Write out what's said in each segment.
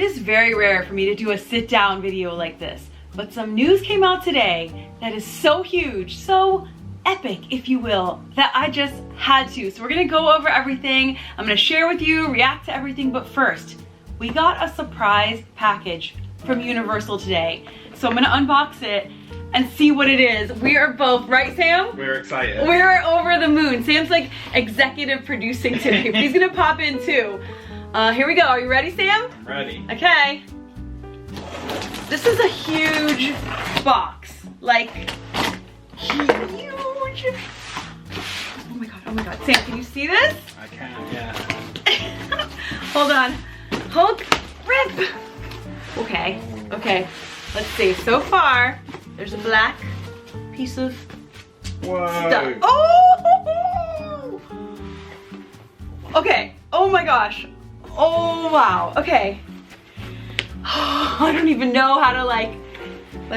It is very rare for me to do a sit-down video like this, but some news came out today that is so huge, so epic, if you will, that I just had to. So we're gonna go over everything. I'm gonna share with you, react to everything, but first, we got a surprise package from Universal today. So I'm gonna unbox it and see what it is. We are both, right Sam? We're excited. We're over the moon. Sam's like executive producing today, but he's gonna pop in too. Here we go, are you ready Sam? I'm ready. Okay. This is a huge box, like huge. Oh my god, Sam, can you see this? I can, yeah. Hold on, hold, rip. Okay, let's see, so far, there's a black piece of stuff. Oh! Okay, oh my gosh. Oh wow, okay. I don't even know how to let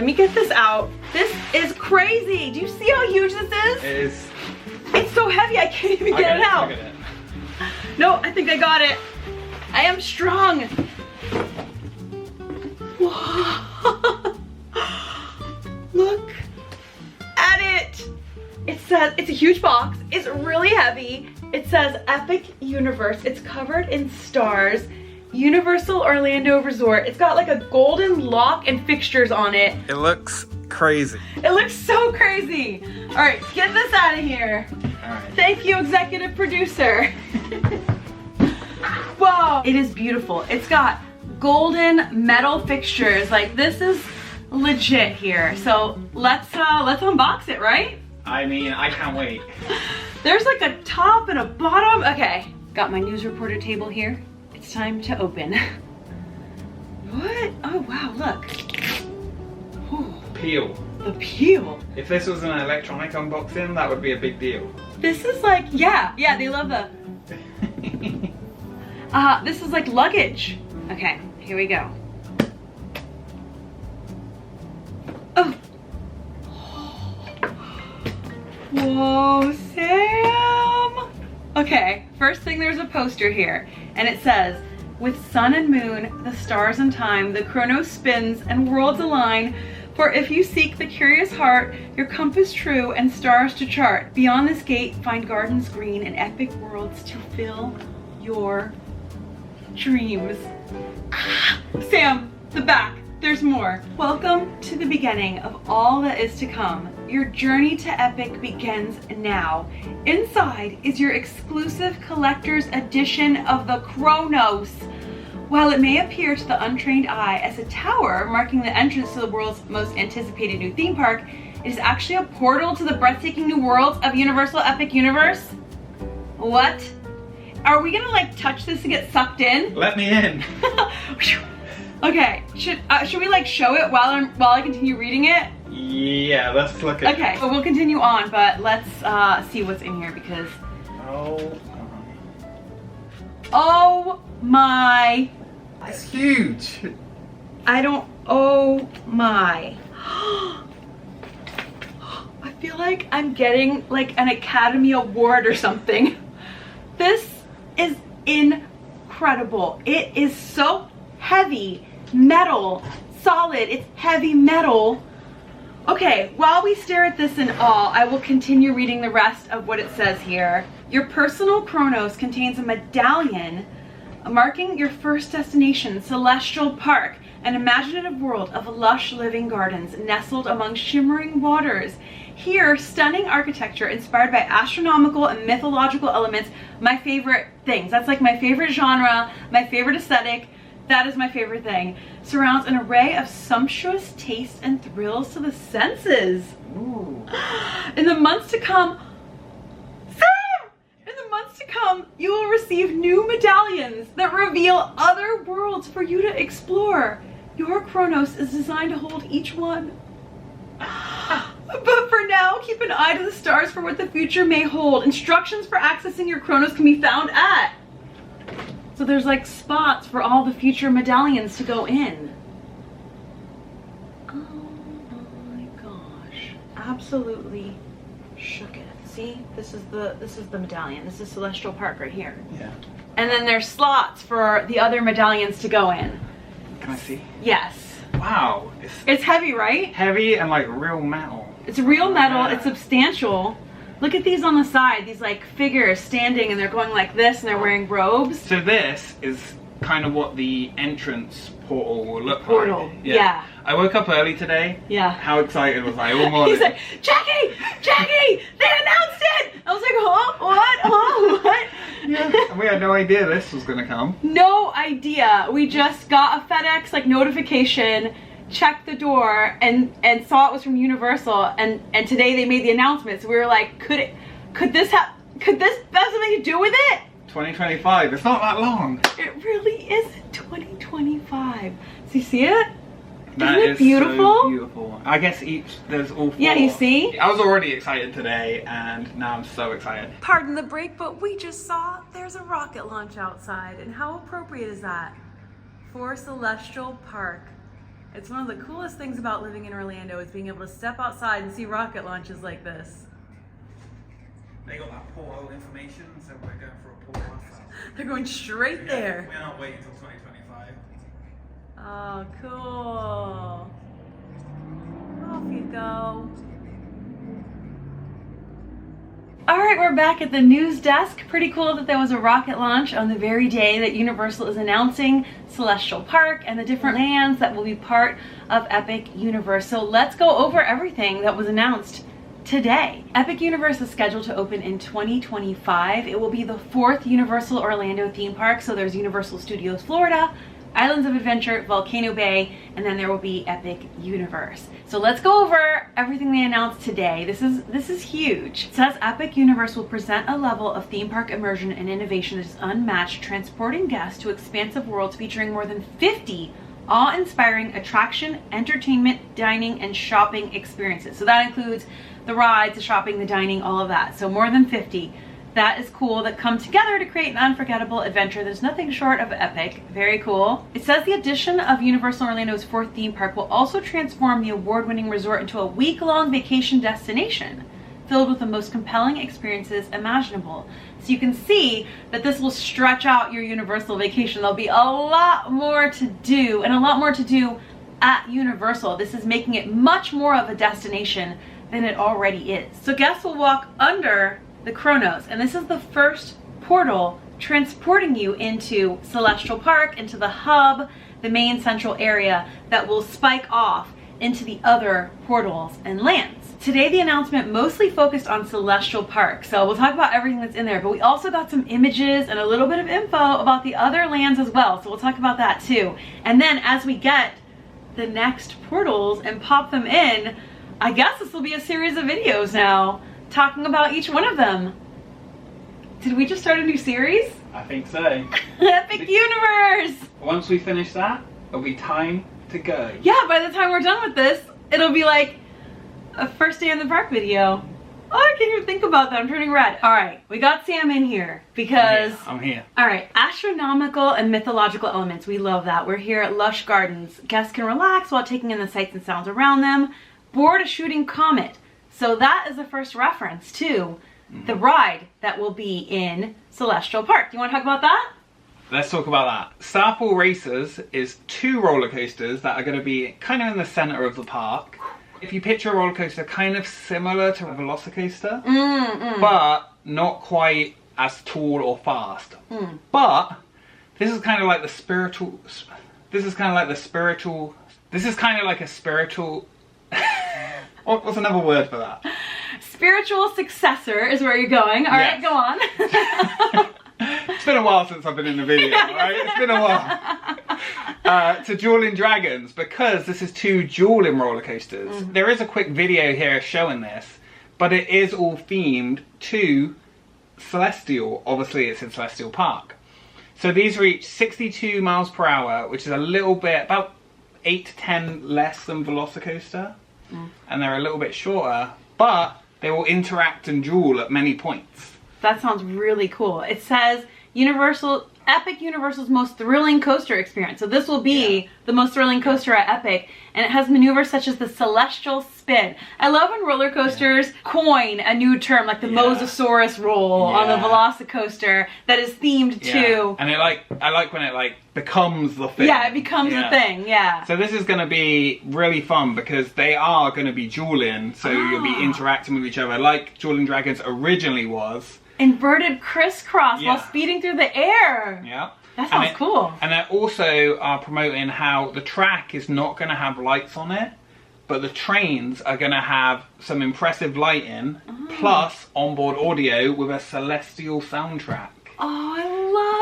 me get this out. This is crazy. Do you see how huge this is? It is. It's so heavy, I can't even get it out. No, I think I got it. I am strong. Whoa. Look at it. It says, it's a huge box. It's really heavy. It says Epic Universe. It's covered in stars. Universal Orlando Resort. It's got like a golden lock and fixtures on it. It looks crazy. It looks so crazy. All right, get this out of here. All right. Thank you, executive producer. Whoa, it is beautiful. It's got golden metal fixtures. Like this is legit here. So let's unbox it, right? I mean, I can't wait. There's like a top and a bottom. Okay, got my news reporter table here. It's time to open. What? Oh wow, look. Ooh, Peel. the peel. If this was an electronic unboxing, that would be a big deal. This is like, yeah, they love the. This is like luggage. Okay, here we go. Oh. Whoa, Sam. Okay, first thing, there's a poster here, and it says, with sun and moon, the stars and time, the chronos spins and worlds align. For if you seek the curious heart, your compass true and stars to chart. Beyond this gate, find gardens green and epic worlds to fill your dreams. Sam, the back, there's more. Welcome to the beginning of all that is to come. Your journey to Epic begins now. Inside is your exclusive collector's edition of the Chronos. While it may appear to the untrained eye as a tower marking the entrance to the world's most anticipated new theme park, it is actually a portal to the breathtaking new worlds of Universal Epic Universe. What? Are we gonna like touch this and get sucked in? Let me in. Okay, should we like show it while I continue reading it? Yeah, let's look at it. Okay, so we'll continue on, but let's see what's in here because. Oh my. It's huge. Oh my. I feel like I'm getting like an Academy Award or something. This is incredible. It is so heavy, metal, solid, it's heavy metal. Okay, while we stare at this in awe, I will continue reading the rest of what it says here. Your personal Chronos contains a medallion marking your first destination, Celestial Park, an imaginative world of lush living gardens nestled among shimmering waters. Here, stunning architecture inspired by astronomical and mythological elements, my favorite things. That's like my favorite genre, my favorite aesthetic. That is my favorite thing. Surrounds an array of sumptuous tastes and thrills to the senses. Ooh. In the months to come, you will receive new medallions that reveal other worlds for you to explore. Your Chronos is designed to hold each one. But for now, keep an eye to the stars for what the future may hold. Instructions for accessing your Chronos can be found at. So there's like spots for all the future medallions to go in. Oh my gosh. Absolutely shook it. See, this is the medallion. This is Celestial Park right here. Yeah. And then there's slots for the other medallions to go in. Can I see? Yes. Wow. It's heavy, right? Heavy and like real metal. It's real metal. Yeah. It's substantial. Look at these on the side. These like figures standing and they're going like this and they're wearing robes. So this is kind of what the entrance portal will look Portal. like. Yeah. I woke up early today. Yeah. How excited was I all morning? He's like, Jackie! They announced it! I was like, huh? What? Huh? What? Yeah. And we had no idea this was gonna come. No idea. We just got a FedEx like notification, checked the door, and saw it was from Universal. And today they made the announcement. So we were like, could this have something to do with it? 2025. It's not that long. It really isn't 2025. So you see it? That Isn't it is beautiful? so beautiful. I guess there's all four. Yeah, you see? I was already excited today, and now I'm so excited. Pardon the break, but we just saw there's a rocket launch outside. And how appropriate is that for Celestial Park? It's one of the coolest things about living in Orlando is being able to step outside and see rocket launches like this. They got that portal information, so we're going for a portal ourselves. They're going straight there. We're not waiting until 2025. Oh, cool. Off you go. All right, we're back at the news desk. Pretty cool that there was a rocket launch on the very day that Universal is announcing Celestial Park and the different lands that will be part of Epic Universe. So let's go over everything that was announced today. Epic Universe is scheduled to open in 2025. It will be the 4th Universal Orlando theme park. So there's Universal Studios Florida, Islands of Adventure, Volcano Bay, and then there will be Epic Universe. So let's go over everything they announced today. This is huge. It says Epic Universe will present a level of theme park immersion and innovation that is unmatched, transporting guests to expansive worlds featuring more than 50 awe-inspiring attraction, entertainment, dining, and shopping experiences. So that includes the rides, the shopping, the dining, all of that. So more than 50. That is cool, that come together to create an unforgettable adventure. There's nothing short of epic. Very cool. It says the addition of Universal Orlando's 4th theme park will also transform the award-winning resort into a week-long vacation destination filled with the most compelling experiences imaginable. So you can see that this will stretch out your Universal vacation. There'll be a lot more to do, and a lot more to do at Universal. This is making it much more of a destination than it already is. So guests will walk under the Chronos, and this is the first portal transporting you into Celestial Park, into the hub, the main central area that will spike off into the other portals and lands. Today the announcement mostly focused on Celestial Park, so we'll talk about everything that's in there, but we also got some images and a little bit of info about the other lands as well, so we'll talk about that too. And then as we get the next portals and pop them in, I guess this will be a series of videos now talking about each one of them. Did we just start a new series? I think so. Epic Universe! Once we finish that, it'll be time to go. Yeah, by the time we're done with this, it'll be like a first day in the park video. Oh, I can't even think about that. I'm turning red. All right, we got Sam in here because... I'm here. All right, astronomical and mythological elements. We love that. We're here at Lush Gardens. Guests can relax while taking in the sights and sounds around them. Board a shooting comet. So that is the first reference to the ride that will be in Celestial Park. Do you want to talk about that? Let's talk about that. Starfall Racers is 2 roller coasters that are going to be kind of in the center of the park. If you picture a roller coaster kind of similar to a velocicoaster, but not quite as tall or fast. But this is kind of like the spiritual. This is kind of like the spiritual. This is kind of like a spiritual. What's another word for that? Spiritual successor is where you're going. All right, go on. It's been a while since I've been in the video, right? It's been a while. To Dueling Dragons, because this is 2 dueling roller coasters. There is a quick video here showing this, but it is all themed to Celestial. Obviously, it's in Celestial Park. So these reach 62 miles per hour, which is a little bit, about 8 to 10 less than Velocicoaster. And they're a little bit shorter, but they will interact and duel at many points. That sounds really cool. It says Universal Epic Universal's most thrilling coaster experience. So this will be the most thrilling coaster at Epic, and it has maneuvers such as the Celestial Spin. I love when roller coasters coin a new term, like the Mosasaurus roll on the Velocicoaster that is themed to. And I like when it like becomes the thing. Yeah, it becomes a thing. Yeah. So this is going to be really fun because they are going to be dueling, so you'll be interacting with each other like Dueling Dragons originally was. Inverted crisscross while speeding through the air. Yeah. That sounds cool. And they also are promoting how the track is not going to have lights on it, but the trains are going to have some impressive lighting, plus onboard audio with a celestial soundtrack. Oh, I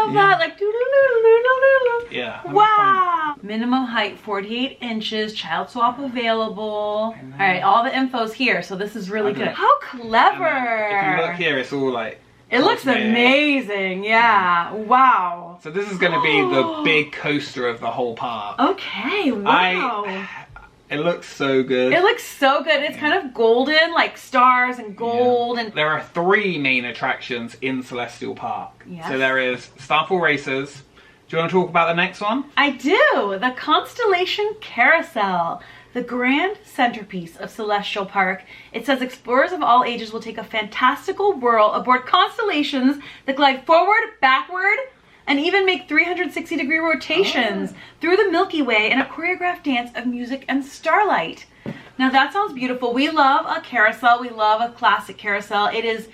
love that. Like, doo-doo-doo-doo-doo-doo. Yeah. Wow. Minimum height 48 inches, child swap available. All right, all the info's here, so this is really good. How clever. If you look here, it's all like... It looks amazing, yeah. Wow. So this is going to be the big coaster of the whole park. Okay, wow. It looks so good. It looks so good. It's kind of golden, like stars and gold. And there are 3 main attractions in Celestial Park. Yes. So there is Starfall Racers. Do you want to talk about the next one? I do. The Constellation Carousel, the grand centerpiece of Celestial Park. It says explorers of all ages will take a fantastical whirl aboard constellations that glide forward, backward, and even make 360-degree rotations through the Milky Way in a choreographed dance of music and starlight. Now that sounds beautiful. We love a carousel. We love a classic carousel. It is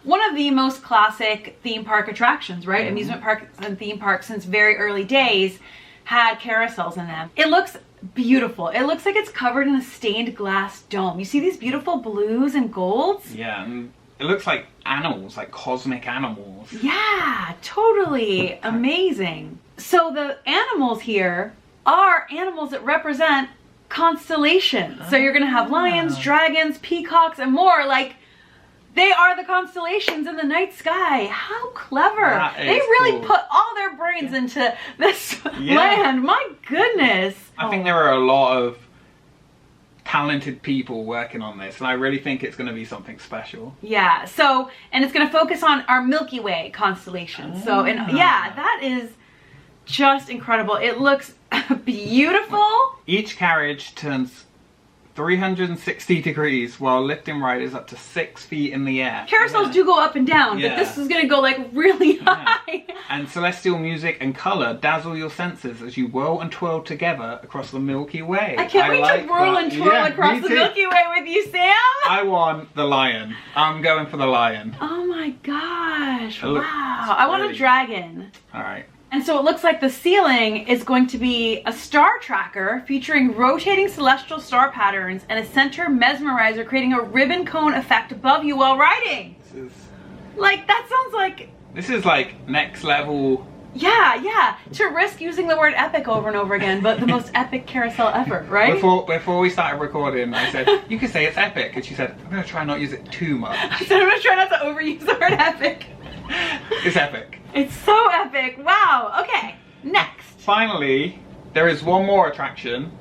one of the most classic theme park attractions, right? Amusement parks and theme parks since very early days had carousels in them. It looks beautiful. It looks like it's covered in a stained glass dome. You see these beautiful blues and golds? Yeah, and it looks like animals, like cosmic animals. Yeah, totally amazing. So the animals here are animals that represent constellations. So you're gonna have lions, dragons, peacocks, and more. Like, they are the constellations in the night sky. How clever. They really put all their brains into this land. My goodness. I think there are a lot of talented people working on this, and I really think it's going to be something special. Yeah, so, and it's going to focus on our Milky Way constellation. So, and yeah, that is just incredible. It looks beautiful. Each carriage turns 360 degrees while lifting riders up to 6 feet in the air. Carousels do go up and down, but this is going to go like really high. And celestial music and color dazzle your senses as you whirl and twirl together across the Milky Way. I can't wait to whirl and twirl across the Milky Way with you, Sam. I want the lion. I'm going for the lion. Oh my gosh. Wow. I want a dragon. All right. And so it looks like the ceiling is going to be a star tracker featuring rotating celestial star patterns and a center mesmerizer creating a ribbon cone effect above you while riding. Like, that sounds like... This is like next level. Yeah. To risk using the word epic over and over again, but the most epic carousel ever, right? Before we started recording, I said, you can say it's epic. And she said, I'm going to try not to use it too much. I said, I'm going to try not to overuse the word epic. It's epic. It's so epic. Wow. Okay, next. Finally, there is one more attraction.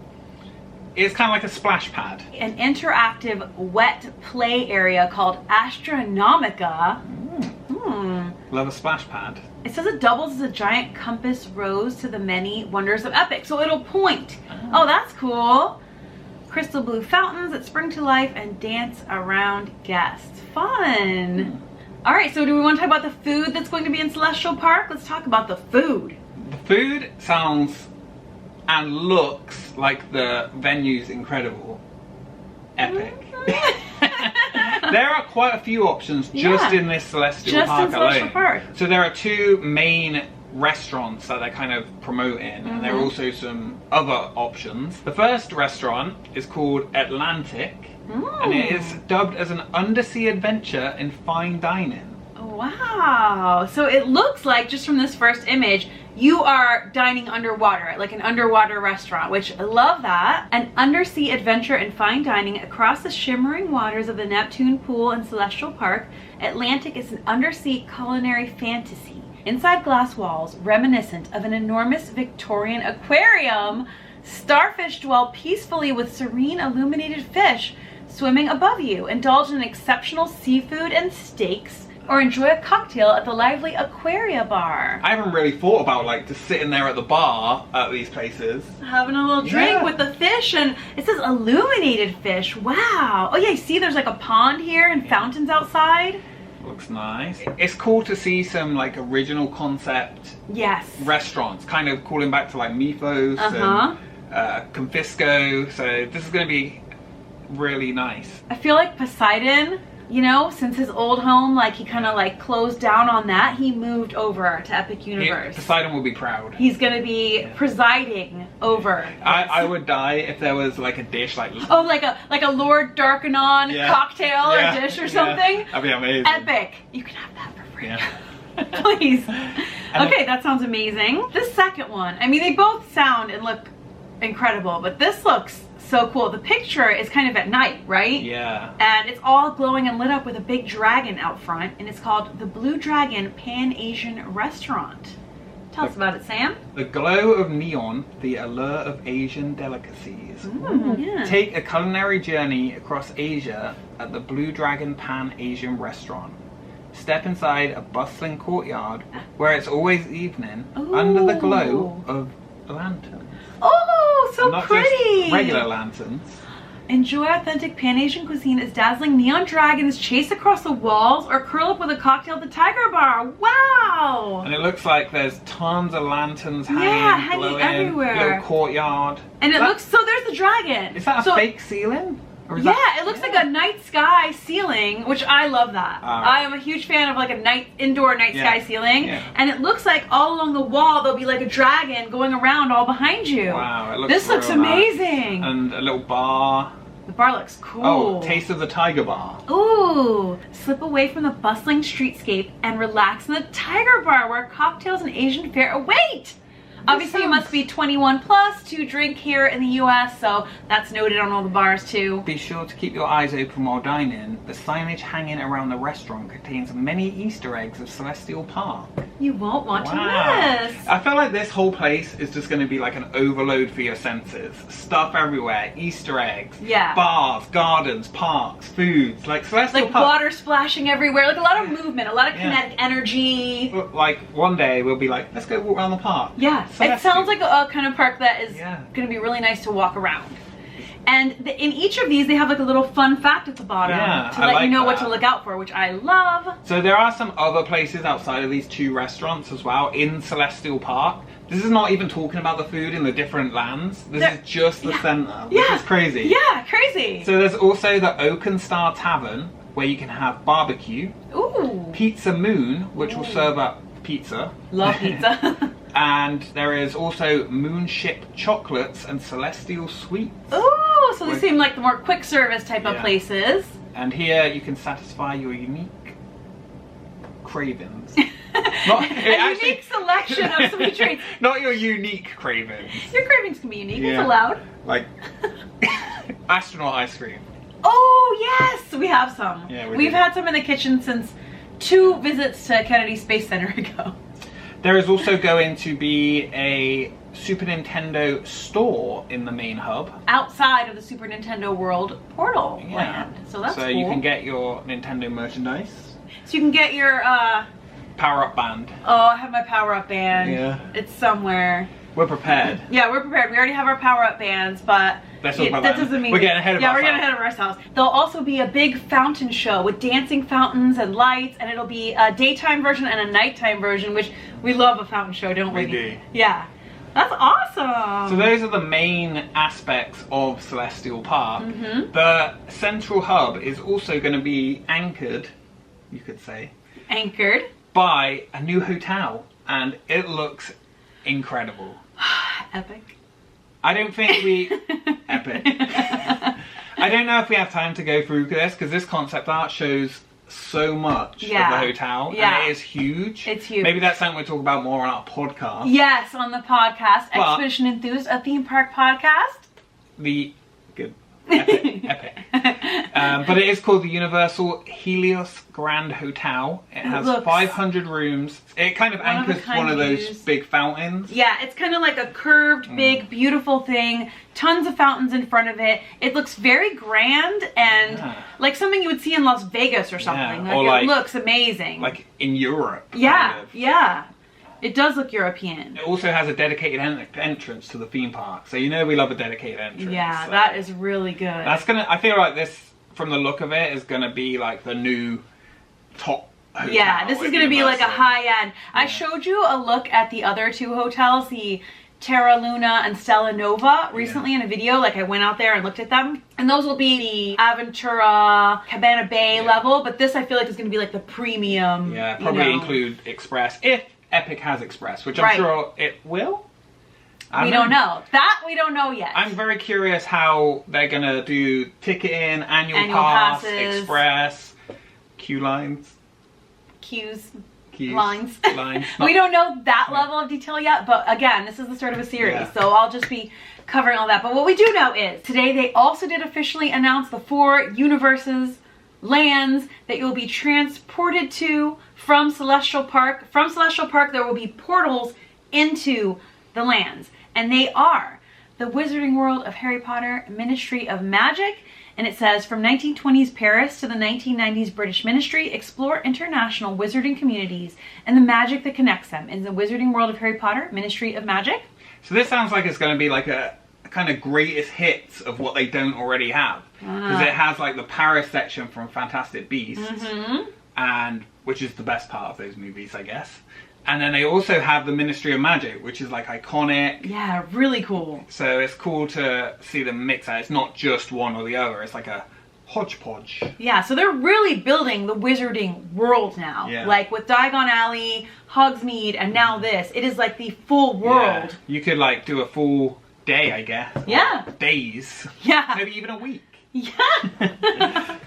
It's kind of like a splash pad. An interactive wet play area called Astronomica. Love a splash pad. It says it doubles as a giant compass rose to the many wonders of Epic. So it'll point. Oh, that's cool. Crystal blue fountains that spring to life and dance around guests. Fun. All right, so do we want to talk about the food that's going to be in Celestial Park? Let's talk about the food. The food sounds and looks like the venue's incredible. Epic. There are quite a few options just in this Celestial Park alone. So there are 2 main restaurants that they're kind of promoting, and there are also some other options. The first restaurant is called Atlantic, and it is dubbed as an undersea adventure in fine dining. Wow. So it looks like, just from this first image, you are dining underwater, like an underwater restaurant, which I love that. An undersea adventure in fine dining across the shimmering waters of the Neptune Pool in Celestial Park. Atlantic is an undersea culinary fantasy. Inside glass walls, reminiscent of an enormous Victorian aquarium, starfish dwell peacefully with serene illuminated fish swimming above you. Indulge in exceptional seafood and steaks or enjoy a cocktail at the lively Aquaria bar. I haven't really thought about like just sitting there at the bar at these places. Having a little drink with the fish, and it says illuminated fish. Wow. Oh yeah, you see there's like a pond here and fountains outside. Looks nice. It's cool to see some like original concept restaurants, kind of calling back to like Mythos and Confisco. So this is going to be really nice. I feel like Poseidon, you know, since his old home, like he kind of like closed down on that, he moved over to Epic Universe. Poseidon will be proud. He's gonna be presiding over. I would die if there was like a dish like like a Lord Darkanon cocktail or dish or something. That'd be amazing. Epic. You can have that for free. Please. Okay, that sounds amazing. This second one, I mean, they both sound and look incredible, but this looks so cool. The picture is kind of at night, right? Yeah. And it's all glowing and lit up with a big dragon out front, and it's called the Blue Dragon Pan-Asian Restaurant. Tell us about it, Sam. The glow of neon, the allure of Asian delicacies. Take a culinary journey across Asia at the Blue Dragon Pan-Asian Restaurant. Step inside a bustling courtyard where it's always evening under the glow of lanterns. Oh, so Not pretty! Just regular lanterns. Enjoy authentic Pan-Asian cuisine as dazzling neon dragons chase across the walls or curl up with a cocktail at the Tiger Bar. Wow! And it looks like there's tons of lanterns hanging, glowing, everywhere. Little courtyard. And it looks, so there's the dragon. Is that a fake ceiling? Or is it looks like a night sky ceiling, which I love that. I am a huge fan of like a indoor night sky ceiling. And it looks like all along the wall there'll be like a dragon going around all behind you. Wow, it looks This looks amazing. Nice. And a little bar. The bar looks cool. Oh, Taste of the Tiger Bar. Ooh, slip away from the bustling streetscape and relax in the Tiger Bar where cocktails and Asian fare await. Obviously, you must be 21 plus to drink here in the US, so that's noted on all the bars too. Be sure to keep your eyes open while dining. The signage hanging around the restaurant contains many Easter eggs of Celestial Park. You won't want to miss. I feel like this whole place is just going to be like an overload for your senses. Stuff everywhere, Easter eggs, bars, gardens, parks, foods, like Celestial Park. Like water splashing everywhere, like a lot of movement, a lot of kinetic energy. Like one day we'll be like, let's go walk around the park. Yeah. It sounds like a kind of park that is going to be really nice to walk around. And in each of these, they have like a little fun fact at the bottom to let you know what to look out for, which I love. So there are some other places outside of these two restaurants as well in Celestial Park. This is not even talking about the food in the different lands. This is just the center, which is crazy. Yeah, crazy. So there's also the Oaken Star Tavern, where you can have barbecue. Ooh. Pizza Moon, which will serve up pizza. Love pizza. And there is also Moonship Chocolates and Celestial Sweets. Ooh, so they seem like the more quick service type of places. And here you can satisfy your unique cravings. Unique selection of sweet treats. Not your unique cravings. Your cravings can be unique, it's allowed. Like astronaut ice cream. Oh yes, we have some. Yeah, We've had some in the kitchen since 2 visits to Kennedy Space Center ago. There is also going to be a Super Nintendo store in the main hub. Outside of the Super Nintendo World portal land. So that's cool. So you can get your Nintendo merchandise. So you can get your power-up band. Oh, I have my power-up band. Yeah. It's somewhere. We're prepared. Yeah, we're prepared. We already have our power-up bands, but that doesn't mean we're getting ahead of ourselves. Yeah, we're getting ahead of ourselves. There'll also be a big fountain show with dancing fountains and lights, and it'll be a daytime version and a nighttime version, which we love a fountain show, don't we? We do. Yeah. That's awesome. So those are the main aspects of Celestial Park. The central hub is also going to be anchored, you could say. Anchored. By a new hotel, and it looks incredible. Epic. I don't think we... Epic. I don't know if we have time to go through this, because this concept art shows so much of the hotel, and it is huge. It's huge. Maybe that's something we'll talk about more on our podcast. Yes, on the podcast, Expedition Enthused, a theme park podcast. The... Good. Epic. Epic. But it is called the Universal Helios Grand Hotel. It has 500 rooms. It kind of anchors one of those big fountains. Yeah, it's kind of like a curved, big, beautiful thing. Tons of fountains in front of it. It looks very grand and like something you would see in Las Vegas or something. Yeah. Like, it looks amazing. Like in Europe. Yeah, kind of. yeah. It does look European. It also has a dedicated entrance to the theme park. So you know we love a dedicated entrance. Yeah, so that is really good. That's gonna, I feel like this, from the look of it, is gonna be like the new top hotel. Yeah, this is gonna be like a high end. Yeah. I showed you a look at the other two hotels, the Terra Luna and Stella Nova, recently in a video. Like, I went out there and looked at them, and those will be the Aventura Cabana Bay level, but this I feel like is going to be like the premium. Yeah, probably include Express, if Epic has Express, which I'm sure it will. We don't know. That we don't know yet. I'm very curious how they're going to do ticketing, annual pass, passes, Express, queue lines. Queues. Keys, lines. We don't know that level of detail yet, but again, this is the start of a series, so I'll just be covering all that. But what we do know is today they also did officially announce the 4 universes, lands that you'll be transported to from Celestial Park. From Celestial Park, there will be portals into the lands, and they are the Wizarding World of Harry Potter, Ministry of Magic. And it says, from 1920s Paris to the 1990s British Ministry, explore international wizarding communities and the magic that connects them in the Wizarding World of Harry Potter, Ministry of Magic. So this sounds like it's going to be like a kind of greatest hits of what they don't already have. Because it has like the Paris section from Fantastic Beasts, and which is the best part of those movies, I guess. And then they also have the Ministry of Magic, which is like iconic. Yeah, really cool. So it's cool to see them mix that. It's not just one or the other. It's like a hodgepodge. Yeah, so they're really building the wizarding world now. Yeah. Like with Diagon Alley, Hogsmeade, and now this. It is like the full world. Yeah. You could like do a full day, I guess. Yeah. Days. Yeah. Maybe even a week. Yeah.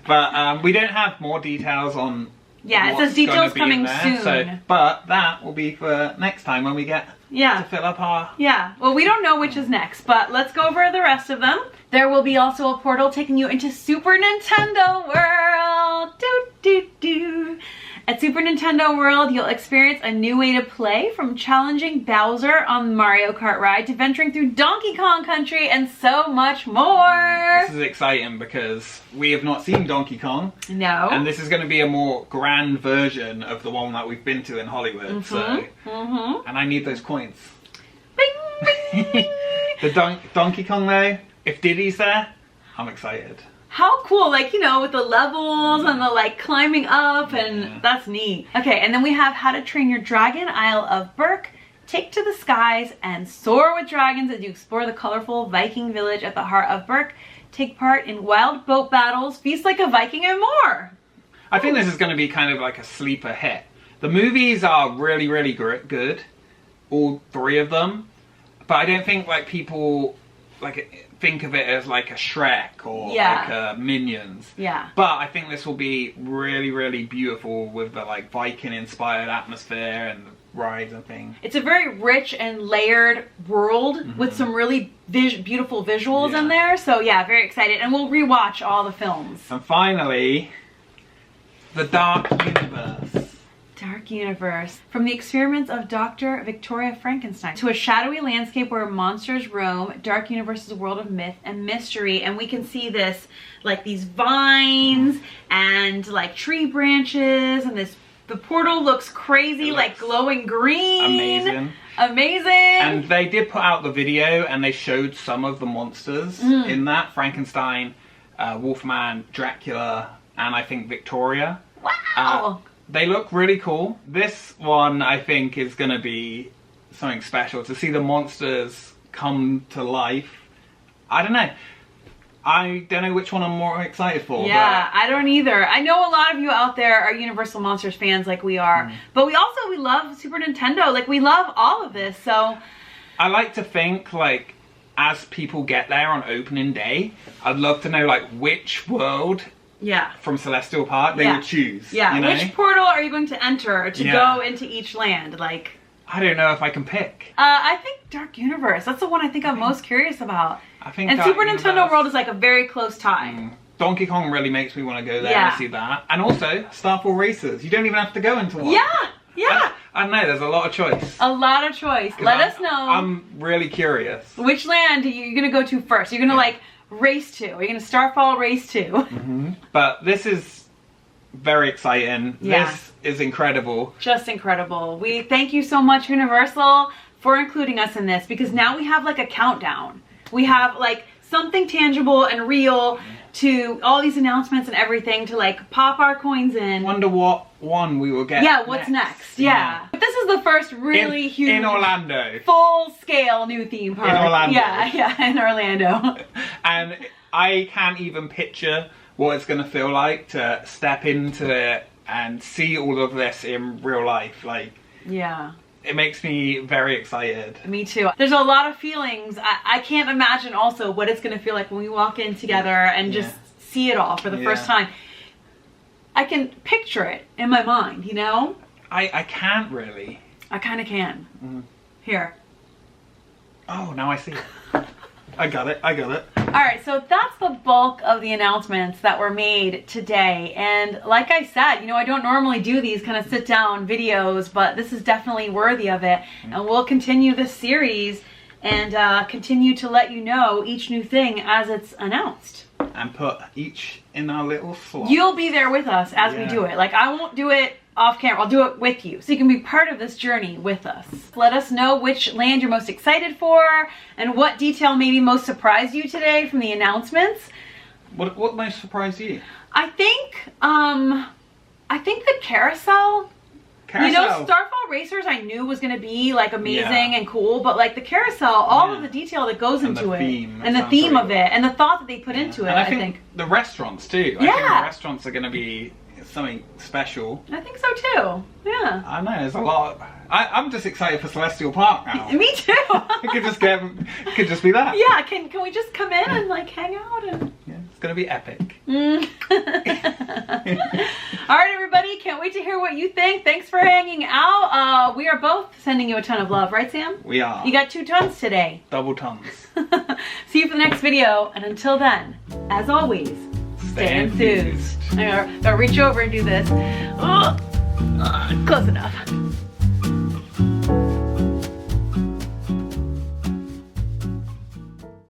But we don't have more details on. Yeah, it says details coming soon. So, but that will be for next time when we get to fill up our... Yeah, well, we don't know which is next, but let's go over the rest of them. There will be also a portal taking you into Super Nintendo World. At Super Nintendo World, you'll experience a new way to play, from challenging Bowser on the Mario Kart ride to venturing through Donkey Kong Country and so much more. This is exciting because we have not seen Donkey Kong. No. And this is going to be a more grand version of the one that we've been to in Hollywood. And I need those coins. Bing, bing. The Donkey Kong though, if Diddy's there, I'm excited. How cool, like, you know, with the levels and the like climbing up, and that's neat. Okay, and then we have How to Train Your Dragon, Isle of Berk. Take to the skies and soar with dragons as you explore the colorful Viking village at the heart of Berk. Take part in wild boat battles, feast like a Viking, and more. I think this is going to be kind of like a sleeper hit. The movies are really, really good, all 3 of them. But I don't think like people like think of it as like a Shrek or like a Minions. Yeah. But I think this will be really, really beautiful with the like Viking-inspired atmosphere and the rides and things. It's a very rich and layered world with some really beautiful visuals in there. So yeah, very excited. And we'll rewatch all the films. And finally, the Dark Universe. Dark Universe. From the experiments of Dr. Victoria Frankenstein to a shadowy landscape where monsters roam, Dark Universe is a world of myth and mystery. And we can see this, like these vines and like tree branches, and the portal looks crazy, like glowing green. Amazing. And they did put out the video and they showed some of the monsters in that. Frankenstein, Wolfman, Dracula, and I think Victoria. Wow. They look really cool. This one, I think, is going to be something special. To see the monsters come to life. I don't know. I don't know which one I'm more excited for. Yeah, I don't either. I know a lot of you out there are Universal Monsters fans like we are. But we love Super Nintendo. Like, we love all of this, so... I like to think, like, as people get there on opening day, I'd love to know, like, which world... from Celestial Park they would choose. Yeah, you know? Which portal are you going to enter to go into each land? Like, I don't know if I can pick. I think Dark Universe. That's the one I think I'm most curious about. I think and Dark Super Universe. Nintendo World is like a very close tie. Donkey Kong really makes me want to go there Yeah. and see that. And also, Starfall Racers. You don't even have to go into one. Yeah, yeah. I know, there's a lot of choice. A lot of choice. Let us know. I'm really curious. Which land you're going to go to first. You're going to like race to. You're going to Starfall race to. Mm-hmm. But this is very exciting. Yeah. This is incredible. Just incredible. We thank you so much, Universal, for including us in this, because now we have like a countdown. We have like something tangible and real to all these announcements and everything to like pop our coins in. Wonder what one we will get. Yeah, what's next? Yeah. But this is the first really huge in Orlando. full scale new theme park. In Orlando. Yeah, in Orlando. And I can't even picture what it's going to feel like to step into it and see all of this in real life. Like, Yeah. it makes me very excited. Me too. There's a lot of feelings. I can't imagine also what it's going to feel like when we walk in together and just see it all for the first time. I can picture it in my mind, you know? I can't really. I kind of can. Here. Oh, now I see it. I got it. All right, so that's the bulk of the announcements that were made today. And like I said, you know, I don't normally do these kind of sit down videos, but this is definitely worthy of it. And we'll continue this series and continue to let you know each new thing as it's announced. And put each in our little slot. You'll be there with us as we do it. Like, I won't do it off camera. I'll do it with you. So you can be part of this journey with us. Let us know which land you're most excited for and what detail maybe most surprised you today from the announcements. What most surprised you? I think the carousel. You know, Starfall Racers I knew was going to be like amazing and cool, but like the carousel, all of the detail that goes into it, and the theme of it, and the thought that they put into it, and I think. the restaurants too. I think the restaurants are going to be something special. I think so too. Yeah. I know, there's a lot. I'm just excited for Celestial Park now. Me too. It could just be that. Yeah, can we just come in and like hang out and it's gonna be epic. All right, everybody, can't wait to hear what you think. Thanks for hanging out. We are both sending you a ton of love, right, Sam? We are. You got 2 tons today. Double tons. See you for the next video, and until then, as always, stay enthused. I gotta reach over and do this. Close enough.